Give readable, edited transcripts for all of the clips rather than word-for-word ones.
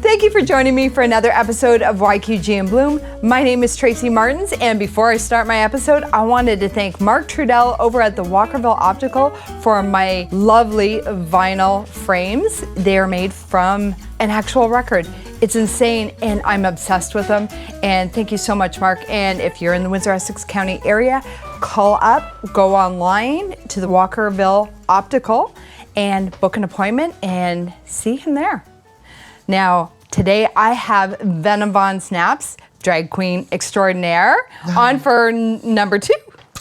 Thank you for joining me for another episode of YQG in Bloom. My name is Tracy Martins, and before I start my episode, I wanted to thank Mark Trudell over at the Walkerville Optical for my lovely vinyl frames. They are made from an actual record. It's insane, and I'm obsessed with them. And thank you so much, Mark. And if you're in the Windsor, Essex County area, call up, go online to the Walkerville Optical, and book an appointment and see him there. Now, today I have Venom Vonsnaps, drag queen extraordinaire, on for number 2.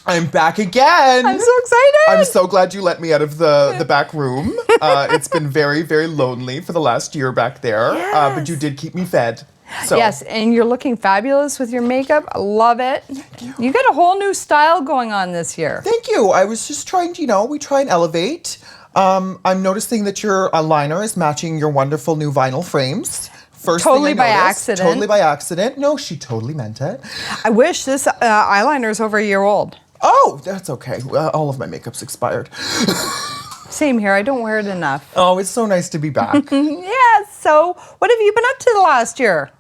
I'm back again. I'm so excited. I'm so glad you let me out of the back room. It's been very, very lonely for the last year back there, but you did keep me fed. So. Yes, and you're looking fabulous with your makeup. I love it. Thank you. You got a whole new style going on this year. Thank you. I was just trying to, we try and elevate. I'm noticing that your liner is matching your wonderful new vinyl frames. First totally thing I by noticed, accident. Totally by accident. No, she totally meant it. I wish this eyeliner is over a year old. Oh, that's okay. All of my makeup's expired. Same here. I don't wear it enough. Oh, it's so nice to be back. Yeah. So, what have you been up to the last year?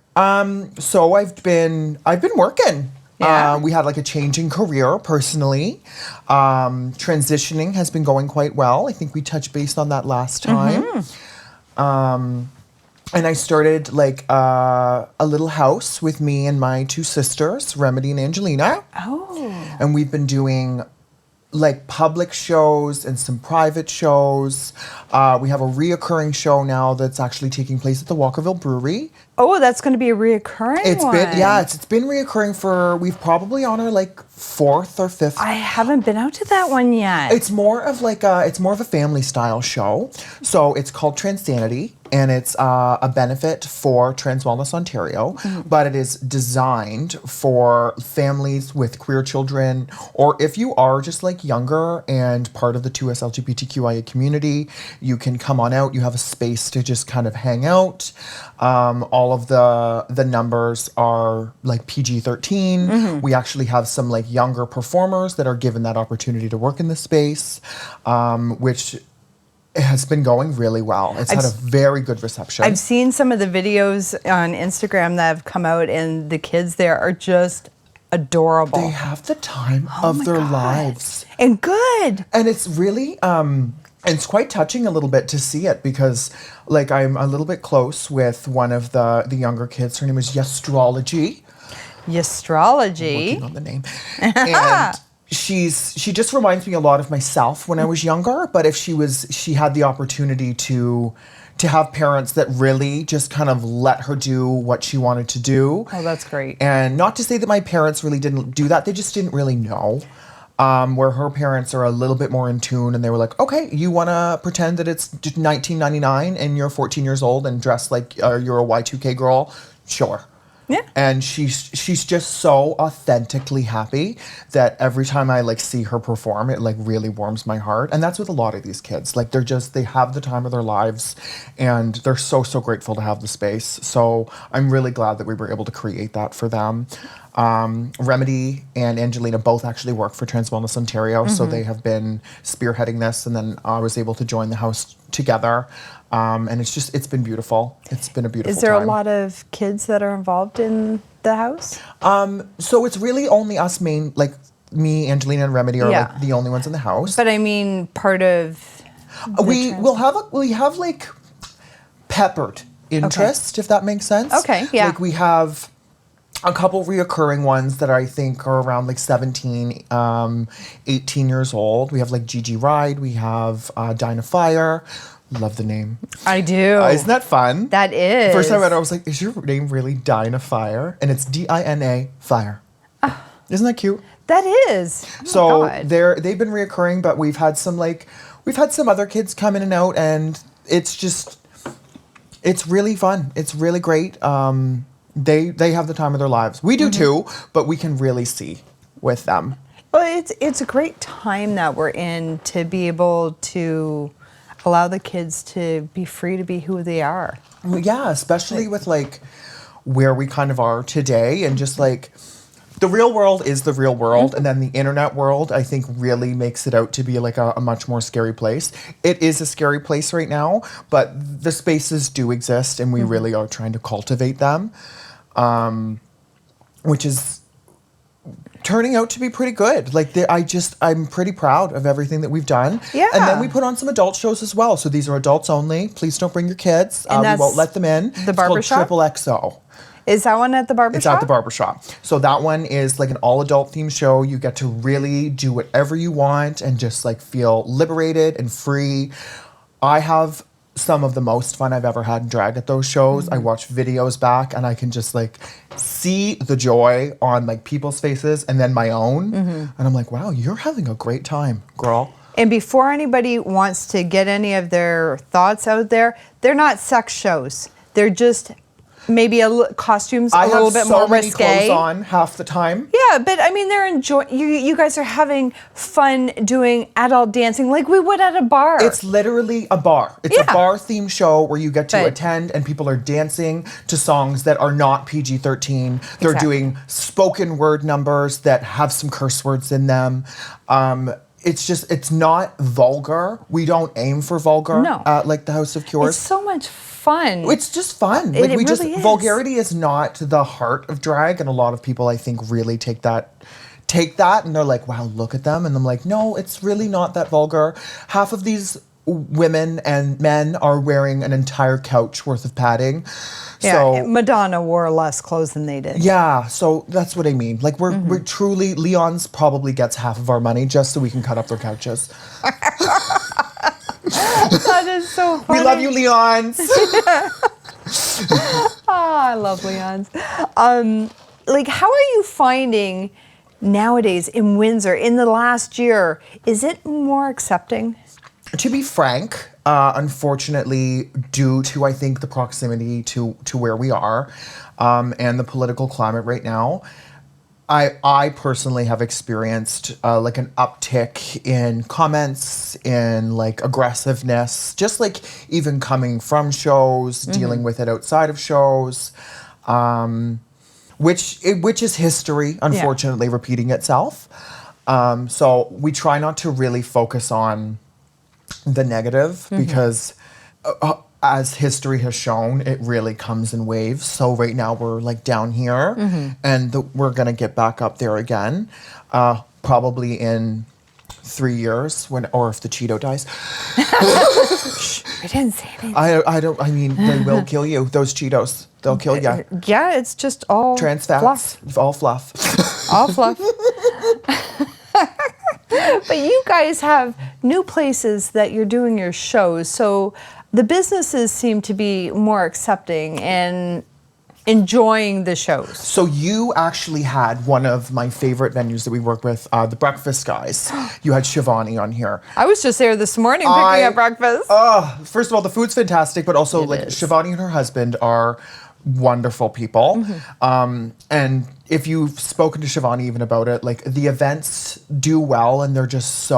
So I've been working. Yeah. We had like a change in career personally. Transitioning has been going quite well. I think we touched base on that last time. And I started like a little house with me and my 2 sisters, Remedy and Angelina. Oh. And we've been doing like public shows and some private shows. We have a reoccurring show now that's actually taking place at the Walkerville Brewery. Oh, that's going to be a reoccurring one. It's been reoccurring for, we've probably on our like 4th or 5th. I haven't been out to that one yet. It's more of like it's more of a family style show. So it's called Transanity, and it's a benefit for Trans Wellness Ontario, but it is designed for families with queer children, or if you are just like younger and part of the 2S LGBTQIA community, you can come on out. You have a space to just kind of hang out. All of the numbers are like PG-13. We actually have some like younger performers that are given that opportunity to work in the space, which has been going really well. It's had a very good reception. I've seen some of the videos on Instagram that have come out, and the kids there are just adorable. They have the time of their lives. And good. And it's really, it's quite touching a little bit to see it, because like I'm a little bit close with one of the younger kids. Her name is Yestrology. Yestrology. Working on the name. And she just reminds me a lot of myself when I was younger, but if she had the opportunity to have parents that really just kind of let her do what she wanted to do. Oh, that's great. And not to say that my parents really didn't do that, they just didn't really know. Where her parents are a little bit more in tune, and they were like, okay, you want to pretend that it's 1999 and you're 14 years old and dressed like you're a Y2K girl? Sure. Yeah. And she's just so authentically happy that every time I like see her perform, it like really warms my heart. And that's with a lot of these kids. Like they have the time of their lives, and they're so grateful to have the space. So I'm really glad that we were able to create that for them. Remedy and Angelina both actually work for Trans Wellness Ontario, so they have been spearheading this, and then I was able to join the house together. And it's been beautiful. It's been a beautiful time. Is there a lot of kids that are involved in the house? So it's really only us like me, Angelina, and Remedy are like the only ones in the house. But I mean, part of we have like peppered interest, if that makes sense. Okay, yeah. Like we have a couple reoccurring ones that I think are around like 17, 18 years old. We have like Gigi Ride. We have Dinah Fire. Love the name. I do. Isn't that fun? That is. First time I read it, I was like, is your name really Dinah Fire? And it's Dina Fire. Isn't that cute? That is. So they've been reoccurring, but we've had some other kids come in and out, and it's really fun. It's really great. They have the time of their lives. We do too, but we can really see with them. Well, it's a great time that we're in to be able to allow the kids to be free to be who they are. Well, yeah, especially with like where we kind of are today, and just like The real world is the real world, and then the internet world, I think, really makes it out to be like a much more scary place. It is a scary place right now, but the spaces do exist, and we really are trying to cultivate them, which is turning out to be pretty good. Like, I'm pretty proud of everything that we've done. Yeah. And then we put on some adult shows as well. So these are adults only. Please don't bring your kids. And we won't let them in. The barbershop? It's called Triple XO. Is that one at the barbershop? It's at the barbershop. So that one is like an all-adult themed show. You get to really do whatever you want and just like feel liberated and free. I have some of the most fun I've ever had in drag at those shows. I watch videos back and I can just like see the joy on like people's faces and then my own. And I'm like, wow, you're having a great time, girl. And before anybody wants to get any of their thoughts out there, they're not sex shows. They're just maybe costumes a little bit more risque. I have so many clothes on half the time. Yeah, but I mean, they're enjoying. You guys are having fun doing adult dancing like we would at a bar. It's literally a bar. It's a bar-themed show where you get to attend and people are dancing to songs that are not PG-13. They're doing spoken word numbers that have some curse words in them. It's not vulgar. We don't aim for vulgar at like the House of Cures. It's so much fun. It's just fun. It really is. Vulgarity is not the heart of drag, and a lot of people I think really take that and they're like, wow, look at them. And I'm like, no, it's really not that vulgar. Half of these women and men are wearing an entire couch worth of padding. Yeah, so Madonna wore less clothes than they did. Yeah, so that's what I mean. Like we're truly, Leon's probably gets half of our money just so we can cut up their couches. That is so funny. We love you, Leons. I love Leons. Like, how are you finding nowadays in Windsor in the last year? Is it more accepting? To be frank, unfortunately, due to, I think, the proximity to where we are and the political climate right now, I personally have experienced like an uptick in comments, in like aggressiveness, just like even coming from shows, dealing with it outside of shows, which is history, unfortunately, repeating itself. So we try not to really focus on the negative because as history has shown, it really comes in waves. So right now we're like down here and we're going to get back up there again, probably in 3 years or if the Cheeto dies. I didn't say anything. I mean, they will kill you. Those Cheetos, they'll kill you. Yeah, it's just all trans fats, all fluff. All fluff. But you guys have new places that you're doing your shows. So the businesses seem to be more accepting and enjoying the shows. So you actually had one of my favorite venues that we work with, the Breakfast Guys. You had Shivani on here. I was just there this morning picking up breakfast. First of all, the food's fantastic, but also Shivani and her husband are wonderful people. And if you've spoken to Shivani even about it, like the events do well and they're just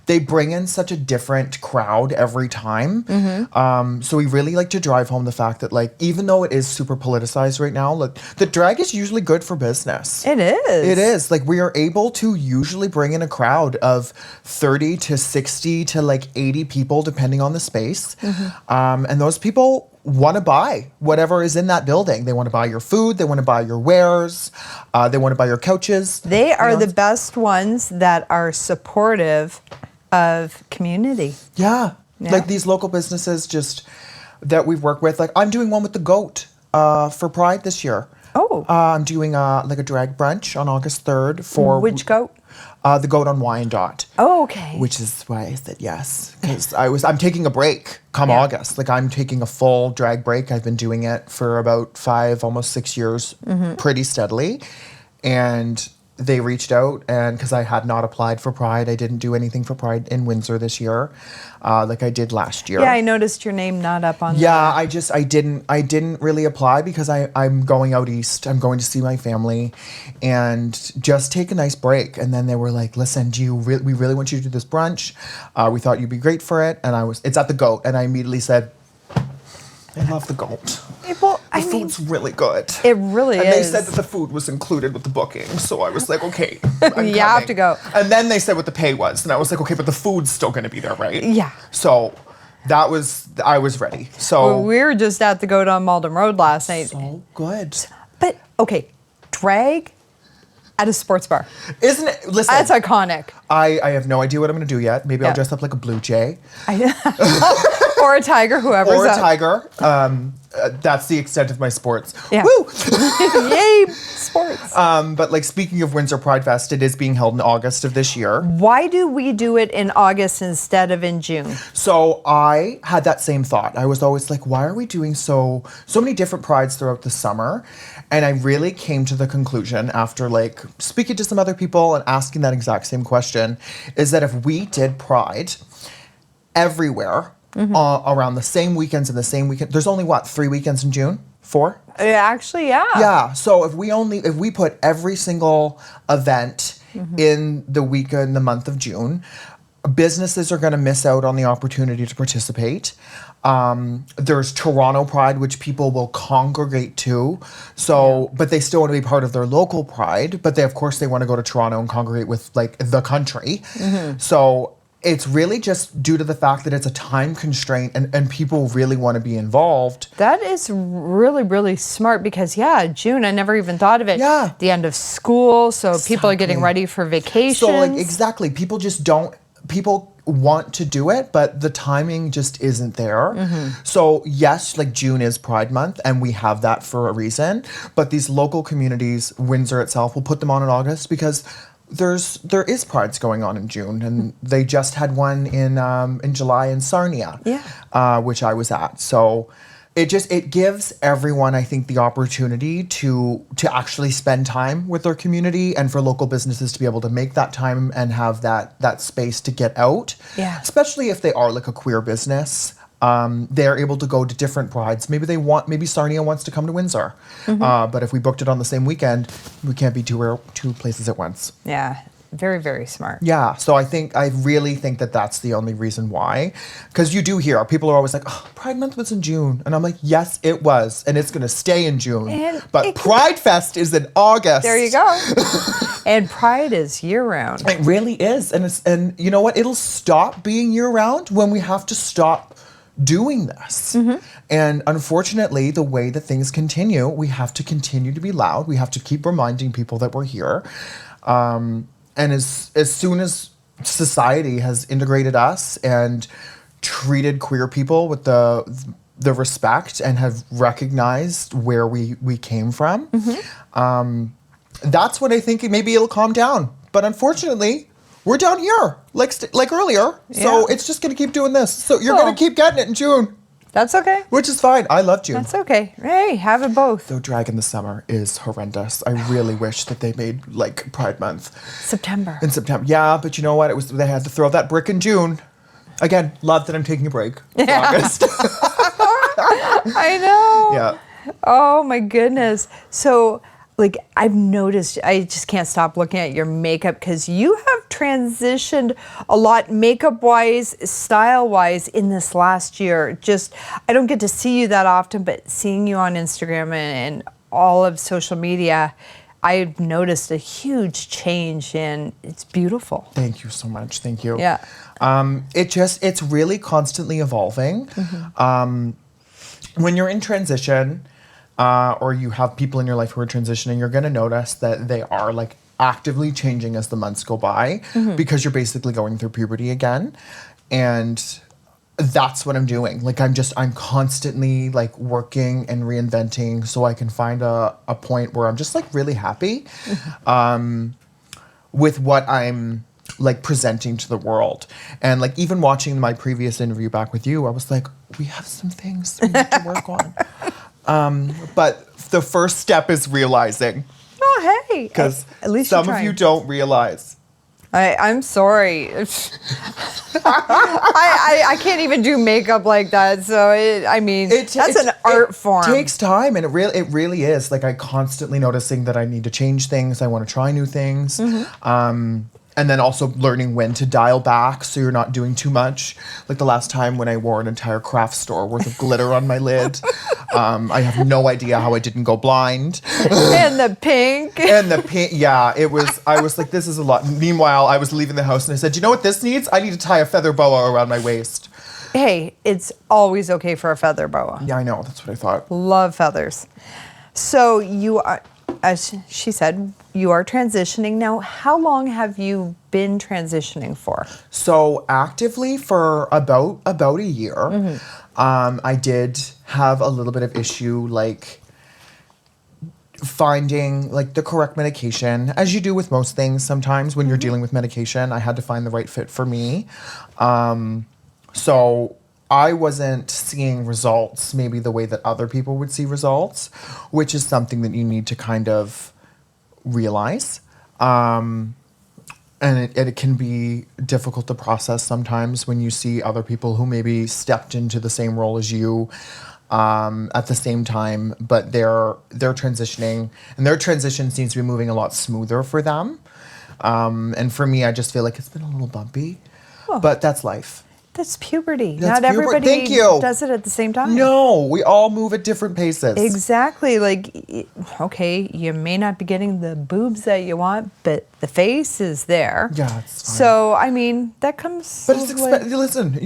they bring in such a different crowd every time. So we really like to drive home the fact that like, even though it is super politicized right now, like the drag is usually good for business. It is. It is. Like we are able to usually bring in a crowd of 30 to 60 to like 80 people, depending on the space. And those people want to buy whatever is in that building. They want to buy your food. They want to buy your wares. They want to buy your couches. They are the best ones that are supportive of community. Yeah. Like these local businesses just that we've worked with. Like I'm doing one with the Goat for Pride this year. Oh. I'm doing like a drag brunch on August 3rd for... Which Goat? The Goat on Wyandotte. Oh, okay. Which is why I said yes. Because I'm taking a break come August. Like I'm taking a full drag break. I've been doing it for about 5, almost 6 years pretty steadily. And they reached out and because I had not applied for Pride, I didn't do anything for Pride in Windsor this year, like I did last year. Yeah, I noticed your name not up on. Yeah, I didn't really apply because I'm going out east. I'm going to see my family, and just take a nice break. And then they were like, "Listen, we really want you to do this brunch. We thought you'd be great for it." And it's at the Goat, and I immediately said, "I love the Goat." Well, The food's really good. It really is. is. And they said that the food was included with the booking. So I was like, okay, you have to go. And then they said what the pay was. And I was like, okay, but the food's still going to be there, right? Yeah. So I was ready. So well, we were just at the Goat on Malden Road last night. So good. But, okay, drag at a sports bar. Isn't it? Listen. That's iconic. I have no idea what I'm going to do yet. Maybe I'll dress up like a blue jay. Or a tiger, whoever's Or a up. tiger. That's the extent of my sports. Yeah. Woo! Yay, sports. But like speaking of Windsor Pride Fest, it is being held in August of this year. Why do we do it in August instead of in June? So I had that same thought. I was always like, why are we doing so many different prides throughout the summer? And I really came to the conclusion after like speaking to some other people and asking that exact same question, is that if we did Pride everywhere around the same weekends and the same weekend, there's only 3 weekends in June? 4? Actually, yeah. Yeah. So if we put every single event in the month of June, businesses are going to miss out on the opportunity to participate. There's Toronto Pride, which people will congregate to. So, but they still want to be part of their local Pride. But of course, they want to go to Toronto and congregate with like the country. So it's really just due to the fact that it's a time constraint and people really want to be involved. That is really, really smart because, June, I never even thought of it. Yeah. The end of school, so people are getting ready for vacations. So, like, exactly. People just don't, people want to do it, but the timing just isn't there. So, yes, like June is Pride Month, and we have that for a reason. But these local communities, Windsor itself, will put them on in August because there is prides going on in June, and they just had one in July in Sarnia, which I was at. So it gives everyone, I think, the opportunity to actually spend time with their community, and for local businesses to be able to make that time and have that space to get out. Yeah. Especially if they are like a queer business. They're able to go to different prides. Maybe Sarnia wants to come to Windsor. But if we booked it on the same weekend, we can't be two places at once. Yeah, very, very smart. Yeah, so I really think that that's the only reason why. Because you do hear, people are always like, oh, Pride Month was in June. And I'm like, yes, it was. And it's going to stay in June. But Pride Fest is in August. There you go. And Pride is year-round. It really is. And you know what? It'll stop being year-round when we have to stop doing this. And unfortunately, the way that things continue, we have to continue to be loud. We have to keep reminding people that we're here. And as soon as society has integrated us and treated queer people with the respect and have recognized where we came from, that's when I think maybe it'll calm down. But unfortunately, we're down here, like earlier, so it's just going to keep doing this. So you're going to keep getting it in June. That's okay. Which is fine. I love June. That's okay. Hey, have it both. Though drag in the summer is horrendous. I really wish that they made like Pride Month. September. In September. Yeah, but you know what? They had to throw that brick in June. Again, love that I'm taking a break for August. I know. Yeah. Oh my goodness. So, like, I've noticed, I just can't stop looking at your makeup because you have transitioned a lot makeup-wise, style-wise in this last year. Just, I don't get to see you that often, but seeing you on Instagram and all of social media, I've noticed a huge change, and it's beautiful. Thank you so much. Thank you. Yeah. It's really constantly evolving. When you're in transition, or you have people in your life who are transitioning, you're going to notice that they are like actively changing as the months go by because you're basically going through puberty again. And that's what I'm doing. Like I'm constantly like working and reinventing so I can find a point where I'm just like really happy with what I'm like presenting to the world. And like even watching my previous interview back with you, I was like, we have some things we need to work on. But the first step is realizing. Oh, hey. Because at least some of you don't realize. I'm sorry. I can't even do makeup like that. So, that's an art form. It takes time, and it really is. Like, I constantly noticing that I need to change things. I want to try new things. And And then also learning when to dial back so you're not doing too much. Like the last time when I wore an entire craft store worth of glitter on my lid. I have no idea how I didn't go blind. And the pink. And the pink, yeah, I was like, this is a lot. Meanwhile, I was leaving the house and I said, you know what this needs? I need to tie a feather boa around my waist. Hey, it's always okay for a feather boa. Yeah, I know, that's what I thought. Love feathers. So you are, as she said, you are transitioning now. How long have you been transitioning for? So actively for about a year. I did have a little bit of issue, like finding like the correct medication, as you do with most things. Sometimes when you're dealing with medication, I had to find the right fit for me. So I wasn't seeing results maybe the way that other people would see results, which is something that you need to kind of realize. And it can be difficult to process sometimes when you see other people who maybe stepped into the same role as you at the same time, but they're transitioning, and their transition seems to be moving a lot smoother for them. And for me, I just feel like it's been a little bumpy, but that's life. That's puberty. That's Not puberty. everybody Thank you. does it at the same time. No, we all move at different paces. Exactly. Like, okay, you may not be getting the boobs that you want, but the face is there. Yeah, it's fine. So, I mean, that comes. But it's expensive. Listen,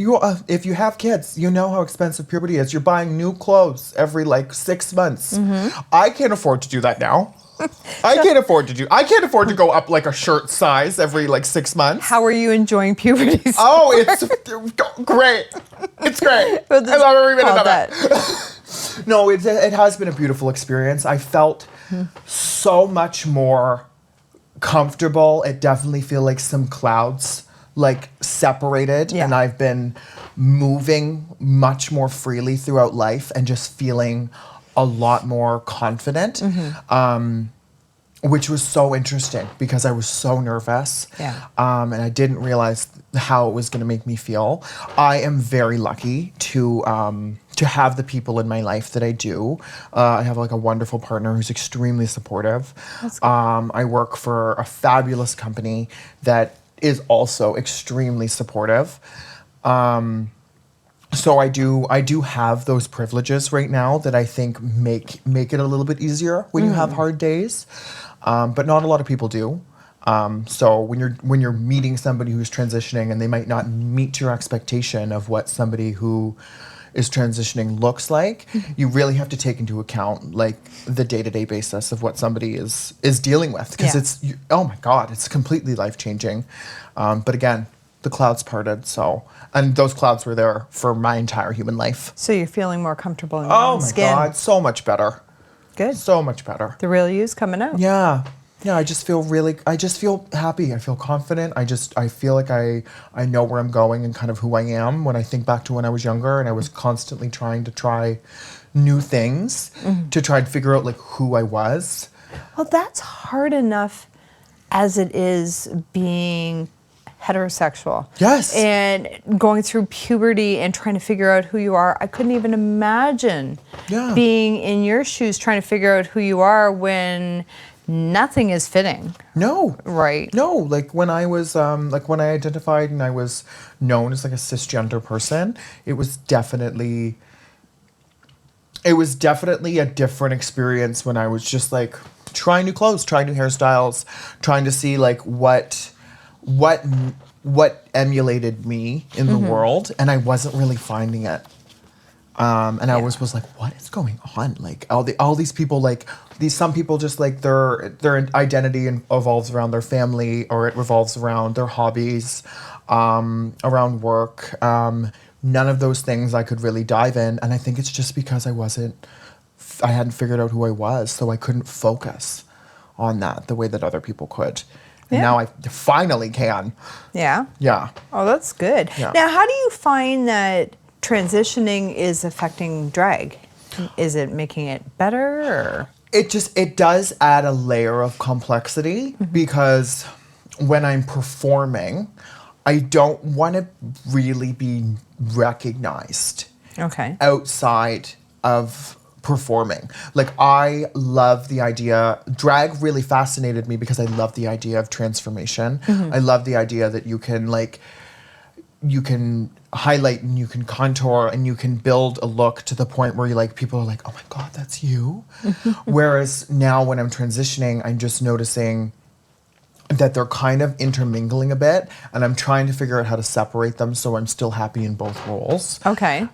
if you have kids, you know how expensive puberty is. You're buying new clothes every like 6 months. I can't afford to do that now. I can't afford to go up like a shirt size every like 6 months. How are you enjoying puberty? Oh, it's great. It's great. I love every minute of it. No, it has been a beautiful experience. I felt so much more comfortable. It definitely feel like some clouds like separated, and I've been moving much more freely throughout life and just feeling a lot more confident, which was so interesting because I was so nervous, and I didn't realize how it was going to make me feel. I am very lucky to have the people in my life that I do. I have like a wonderful partner who's extremely supportive. I work for a fabulous company that is also extremely supportive. So I do have those privileges right now that I think make it a little bit easier when you have hard days, but not a lot of people do. So when you're meeting somebody who's transitioning and they might not meet your expectation of what somebody who is transitioning looks like, you really have to take into account like the day-to-day basis of what somebody is dealing with, because oh my God, it's completely life-changing. But again, the clouds parted, and those clouds were there for my entire human life. So you're feeling more comfortable in your own skin. Oh my God, so much better. Good. So much better. The real you's coming out. Yeah. Yeah, I just feel happy. I feel confident. I feel like I know where I'm going and kind of who I am when I think back to when I was younger and I was constantly trying to try new things to try and figure out like who I was. Well, that's hard enough as it is being heterosexual. Yes. And going through puberty and trying to figure out who you are. I couldn't even imagine being in your shoes trying to figure out who you are when nothing is fitting. No. Right. No, like when I was like when I identified and I was known as like a cisgender person, it was definitely a different experience when I was just like trying new clothes, trying new hairstyles, trying to see like what emulated me in the world, and I wasn't really finding it. And I was like, what is going on? Like all these people, like some people just like their identity evolves around their family, or it revolves around their hobbies, around work. None of those things I could really dive in, and I think it's just because I hadn't figured out who I was, so I couldn't focus on that the way that other people could. And now I finally can. Yeah. Yeah. Oh, that's good. Yeah. Now, how do you find that transitioning is affecting drag? Is it making it better, or? It does add a layer of complexity, because when I'm performing, I don't want to really be recognized outside of performing. Like, I love the idea. Drag really fascinated me because I love the idea of transformation. I love the idea that you can highlight and you can contour and you can build a look to the point where people are like, oh my God, that's you. Whereas now when I'm transitioning, I'm just noticing that they're kind of intermingling a bit, and I'm trying to figure out how to separate them so I'm still happy in both roles. Okay.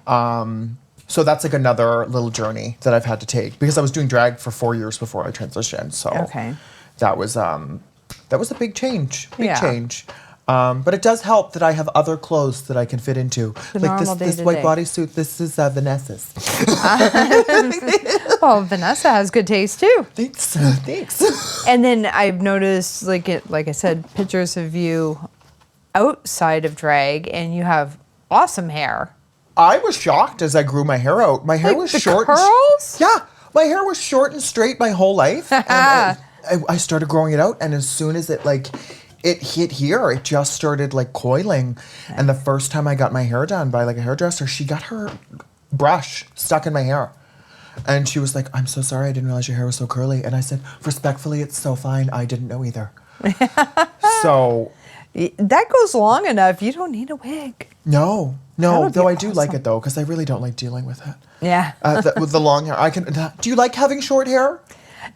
So that's like another little journey that I've had to take, because I was doing drag for 4 years before I transitioned. So that was a big change. Change. But it does help that I have other clothes that I can fit into. Like this white bodysuit, this is Vanessa's. Well, Vanessa has good taste too. Thanks. And then I've noticed, like I said, pictures of you outside of drag, and you have awesome hair. I was shocked as I grew my hair out. My hair was short. Curls? Yeah, my hair was short and straight my whole life. And I started growing it out, and as soon as it hit here, it just started coiling. Okay. And the first time I got my hair done by a hairdresser, she got her brush stuck in my hair. And she was like, I'm so sorry, I didn't realize your hair was so curly. And I said, respectfully, it's so fine. I didn't know either. So. That goes long enough. You don't need a wig. No, though I do like it though, because I really don't like dealing with it. Yeah. With the long hair. Do you like having short hair?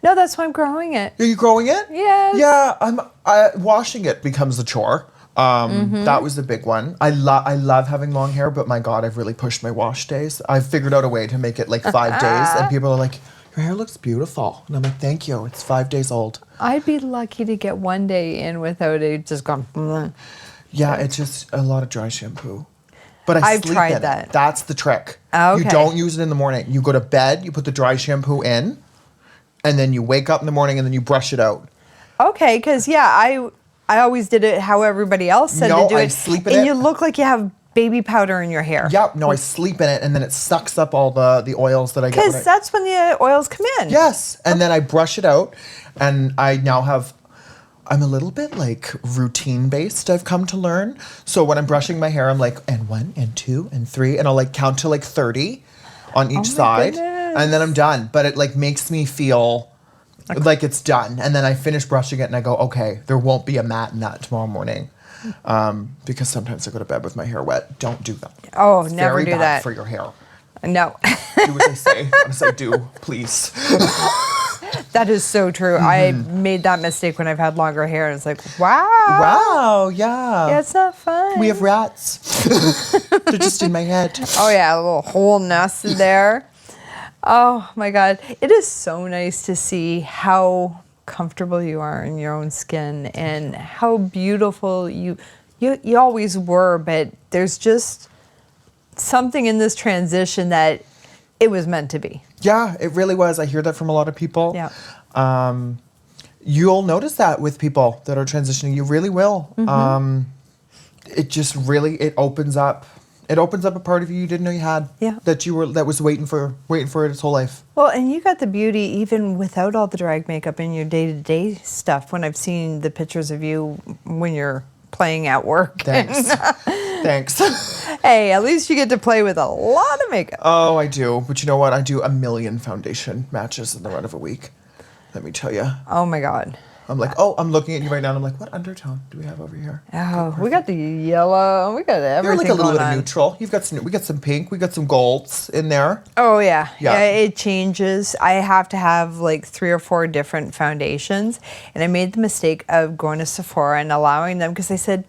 No, that's why I'm growing it. Are you growing it? Yes. Yeah, washing it becomes a chore. That was the big one. I love having long hair, but my God, I've really pushed my wash days. I've figured out a way to make it 5 days, and people are like, your hair looks beautiful. And I'm like, thank you. It's 5 days old. I'd be lucky to get 1 day in without it just gone. Yeah, it's just a lot of dry shampoo. But I've tried that. That's the trick. Okay. You don't use it in the morning. You go to bed, you put the dry shampoo in, and then you wake up in the morning and then you brush it out. Okay, because I always did it how everybody else said to do it. I sleep in it. And you look like you have baby powder in your hair. Yep, no, I sleep in it, and then it sucks up all the oils that I get. Because that's when the oils come in. Yes, and then I brush it out, and I now I'm a little bit routine-based, I've come to learn. So when I'm brushing my hair, I'm like, and 1, and 2, and 3, and I'll count to 30 on each side. Goodness. And then I'm done. But it makes me feel like it's done. And then I finish brushing it and I go, okay, there won't be a matte nut tomorrow morning. Because sometimes I go to bed with my hair wet. Don't do that. Oh, it's never very do bad that. For your hair. No. Do what they say. What I do, please. That is so true. I made that mistake when I've had longer hair, and it's like, wow. Wow, yeah. Yeah, it's not fun. We have rats. They're just in my head. Oh, yeah, a little whole nest there. Oh, my God. It is so nice to see how comfortable you are in your own skin and how beautiful you always were, but there's just something in this transition that it was meant to be. Yeah, it really was. I hear that from a lot of people. Yeah. You'll notice that with people that are transitioning. You really will. It just really, it opens up a part of you didn't know you had. Yeah. That was waiting for it its whole life. Well, and you got the beauty even without all the drag makeup in your day-to-day stuff when I've seen the pictures of you when you're playing at work. Thanks. Thanks. Hey, at least you get to play with a lot of makeup. Oh, I do. But you know what? I do 1 million foundation matches in the run of a week. Let me tell you. Oh, my God. I'm like, I'm looking at you right now, and I'm like, what undertone do we have over here? Oh, we got the yellow. We got everything. You're a little bit on. of neutral. We got some pink. We got some golds in there. Oh, yeah. It changes. I have to have 3 or 4 different foundations, and I made the mistake of going to Sephora and allowing them, because they said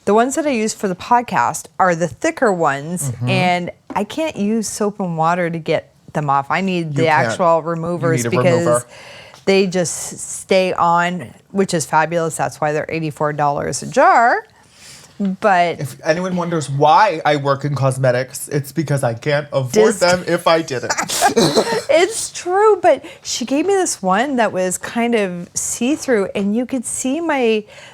the ones that I use for the podcast are the thicker ones, and I can't use soap and water to get them off. I need the actual removers because they just stay on, which is fabulous. That's why they're $84 a jar. But if anyone wonders why I work in cosmetics, it's because I can't afford them if I didn't. It's true, but she gave me this one that was kind of see-through, and you could see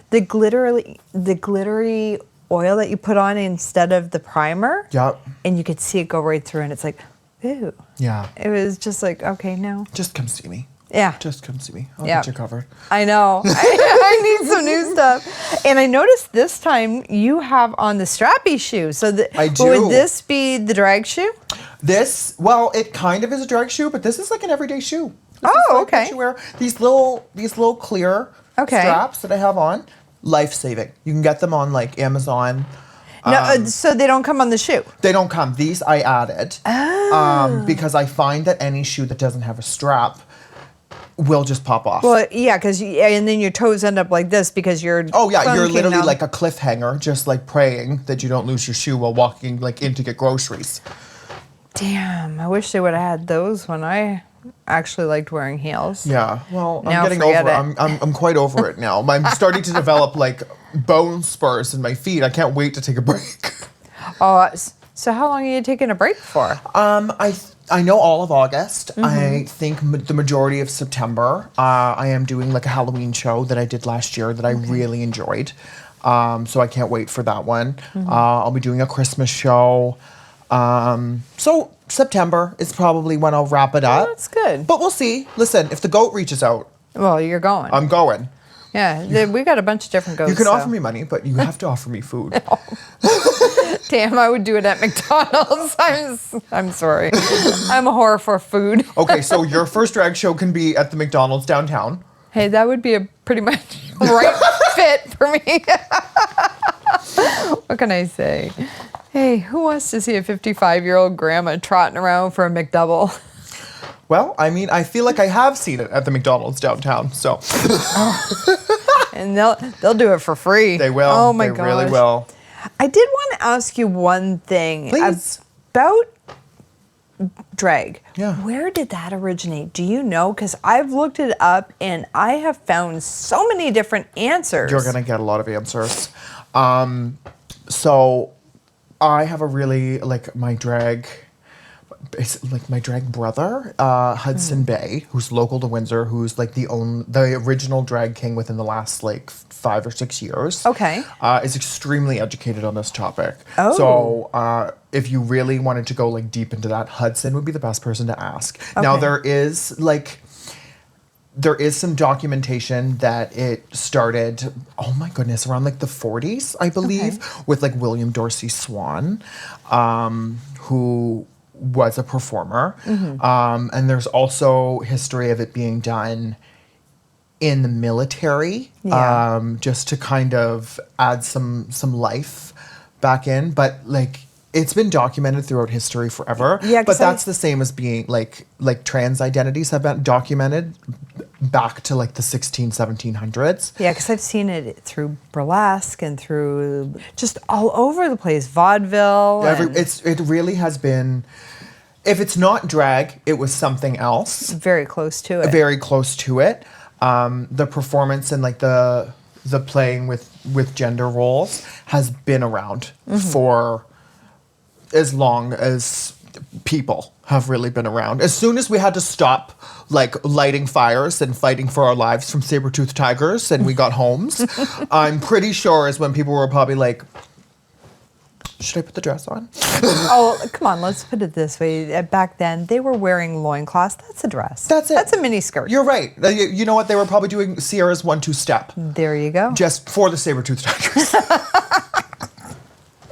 the glittery oil that you put on instead of the primer. Yep. And you could see it go right through, and it's like, ooh. Yeah. It was just like, okay, no. Just come see me. Yeah. Just come see me. I'll get you covered. I know. I need some new stuff. And I noticed this time you have on the strappy shoe. So I do. Would this be the drag shoe? Well, it kind of is a drag shoe, but this is like an everyday shoe. This is like okay. what you wear. These little clear straps that I have on, life-saving. You can get them on like Amazon. No, so they don't come on the shoe. They don't come. These I added because I find that any shoe that doesn't have a strap will just pop off. Well, yeah, and then your toes end up like this because you're. Oh yeah, you're literally down. like a cliffhanger, just like praying that you don't lose your shoe while walking like in to get groceries. Damn, I wish they would have had those when I actually liked wearing heels. Yeah, well, Now I'm getting over it. I'm quite over it now. I'm starting to develop like bone spurs in my feet. I can't wait to take a break. Oh, so how long are you taking a break for? I know all of August. I think the majority of September. I am doing like a Halloween show that I did last year that I really enjoyed. So I can't wait for that one. I'll be doing a Christmas show. So September is probably when I'll wrap it up. Oh, that's good. But we'll see. Listen, if the goat reaches out, Well, you're going. I'm going. Yeah, we got a bunch of different goats. You can offer me money, but you have to offer me food. Damn, I would do it at McDonald's. I'm sorry. I'm a whore for food. Okay, so your first drag show can be at the McDonald's downtown. Hey, that would be a pretty much right fit for me. What can I say? Hey, who wants to see a 55-year-old grandma trotting around for a McDouble? Well, I mean, I feel like I have seen it at the McDonald's downtown, so. And they'll do it for free. They will. Oh my gosh. gosh. They really will. I did want to ask you one thing. Please. About drag. Yeah. Where did that originate? Do you know? Because I've looked it up and I have found so many different answers. You're going to get a lot of answers. So I have a really, like, my drag brother, Hudson Bay, who's local to Windsor, who's like the original drag king within the last like 5 or 6 years. Okay. Is extremely educated on this topic. Oh. So if you really wanted to go like deep into that, Hudson would be the best person to ask. Okay. Now there is some documentation that it started, oh my goodness, around like the 40s, I believe, with like William Dorsey Swan, who was a performer. And there's also history of it being done in the military, just to kind of add some life back in. But like, it's been documented throughout history forever. Yeah, but that's the same as being like trans identities have been documented back to like the 1700s. Yeah, because I've seen it through burlesque and through just all over the place, vaudeville. It really has been. If it's not drag, it was something else. Very close to it. Very close to it. The performance and like the playing with gender roles has been around for as long as people have really been around. As soon as we had to stop like lighting fires and fighting for our lives from saber-toothed tigers and we got homes, I'm pretty sure is when people were probably like, should I put the dress on? Oh, come on, let's put it this way. Back then, they were wearing loincloths. That's a dress. That's it. That's a mini skirt. You're right. You know what? They were probably doing Sierra's 1-2 step. There you go. Just for the saber-toothed tigers.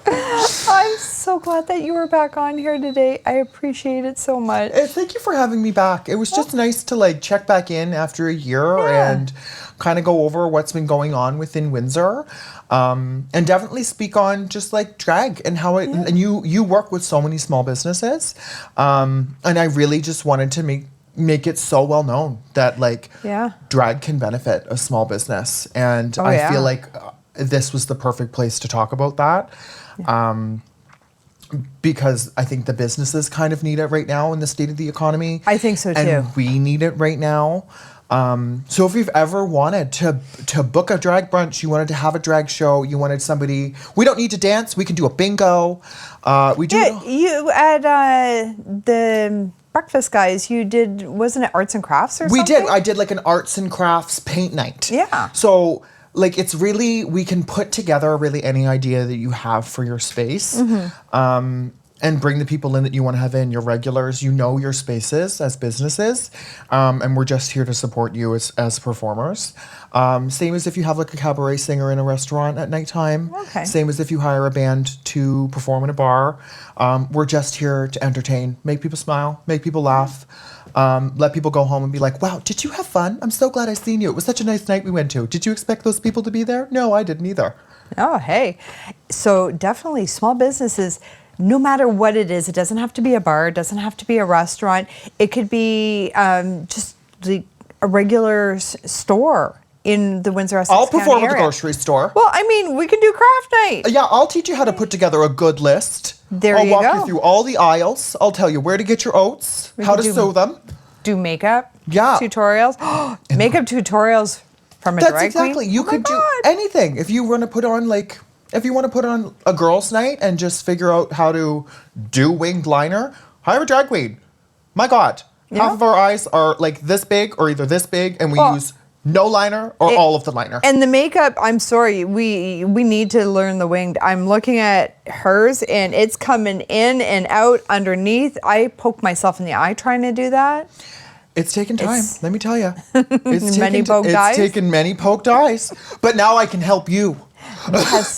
I'm so glad that you were back on here today. I appreciate it so much. Thank you for having me back. It was just nice to like check back in after a year and kind of go over what's been going on within Windsor. And definitely speak on just like drag and how it, and you work with so many small businesses. And I really just wanted to make it so well known that like drag can benefit a small business. And I feel like this was the perfect place to talk about that. Because I think the businesses kind of need it right now in the state of the economy. I think so too. And we need it right now. So if you've ever wanted to book a drag brunch, you wanted to have a drag show, you wanted somebody, we don't need to dance, we can do a bingo. We do. Yeah, you at the breakfast guys, you did, wasn't it arts and crafts or something? We did. I did like an arts and crafts paint night. Yeah. So like it's really, we can put together really any idea that you have for your space. And and bring the people in that you want to have in, your regulars. You know your spaces as businesses, and we're just here to support you as performers. Same as if you have like a cabaret singer in a restaurant at nighttime. Okay. Same as if you hire a band to perform in a bar. We're just here to entertain, make people smile, make people laugh. Let people go home and be like, wow, did you have fun? I'm so glad I seen you. It was such a nice night we went to. Did you expect those people to be there? No, I didn't either. Oh, hey. So definitely small businesses, no matter what it is, it doesn't have to be a bar, it doesn't have to be a restaurant. It could be just a regular store in the Windsor, Essex I'll County perform at the area. grocery store. Well, I mean, we can do craft night. Yeah, I'll teach you how to put together a good list. There I'll you walk go. you through all the aisles. I'll tell you where to get your oats, how to sew them. Do makeup Yeah. tutorials. Makeup tutorials from a That's drag queen. exactly. You Oh my could do God. anything. If you want to put on a girls' night and just figure out how to do winged liner, hire a drag queen. My God. Yeah. Half of our eyes are like this big or either this big, and we Well, use no liner or all of the liner. And the makeup, I'm sorry, we need to learn the winged. I'm looking at hers and it's coming in and out underneath. I poke myself in the eye trying to do that. It's taken time, It's- let me tell you. It's Many poked eyes? taken many poked eyes. But now I can help you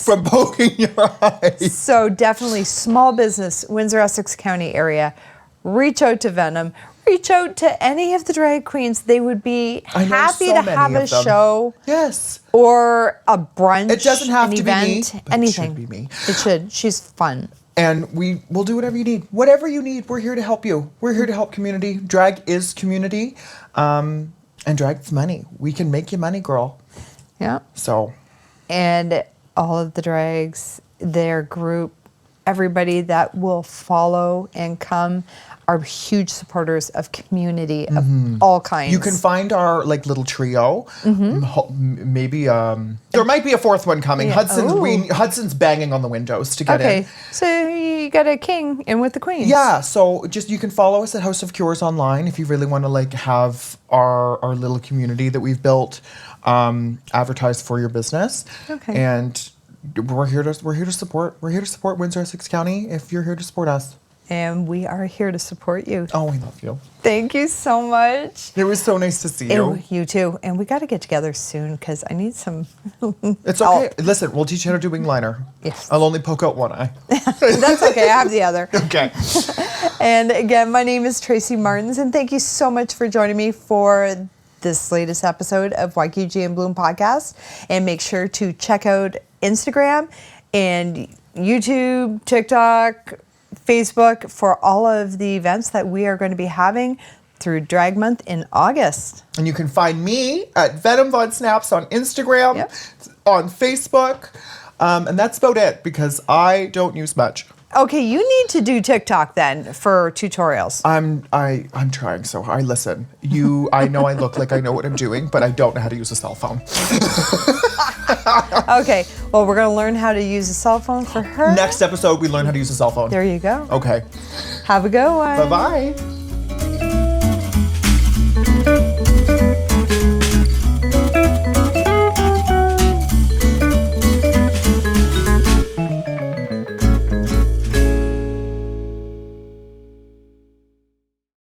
from poking your eyes. So definitely small business, Windsor, Essex County area. Reach out to Venom. Reach out to any of the drag queens. They would be I know happy so to many have a of them. show Yes. or a brunch. It doesn't have an to be me, event, but it anything. should be me. It should. She's fun. And we'll do whatever you need. Whatever you need, we're here to help you. We're here to help community. Drag is community. And drag's money. We can make you money, girl. Yeah. So And all of the drags, their group, everybody that will follow and come are huge supporters of community of all kinds. you can find our like little trio. Maybe there might be a fourth one coming. Yeah. Hudson's banging on the windows to get in. Okay, so you got a king in with the queens. Yeah, so just you can follow us at House of Cures online if you really want to like have our little community that we've built advertised for your business. Okay. And we're here to support Windsor, Essex County if you're here to support us. And we are here to support you. Oh, I love you. Thank you so much. It was so nice to see you. You too. And we got to get together soon because I need some. It's okay. Listen, we'll teach you how to do wing liner. Yes. I'll only poke out one eye. That's okay. I have the other. Okay. And again, my name is Tracy Martins, and thank you so much for joining me for this latest episode of YQG and Bloom podcast. And make sure to check out Instagram and YouTube, TikTok, Facebook for all of the events that we are going to be having through Drag Month in August. And you can find me at Venom Vonsnaps on Instagram, Yep. on Facebook, and that's about it because I don't use much. Okay, you need to do TikTok then for tutorials. I'm trying so hard. Listen, I know I look like I know what I'm doing, but I don't know how to use a cell phone. Okay, well, we're going to learn how to use a cell phone for her. Next episode, we learn how to use a cell phone. There you go. Okay. Have a good one. Bye-bye.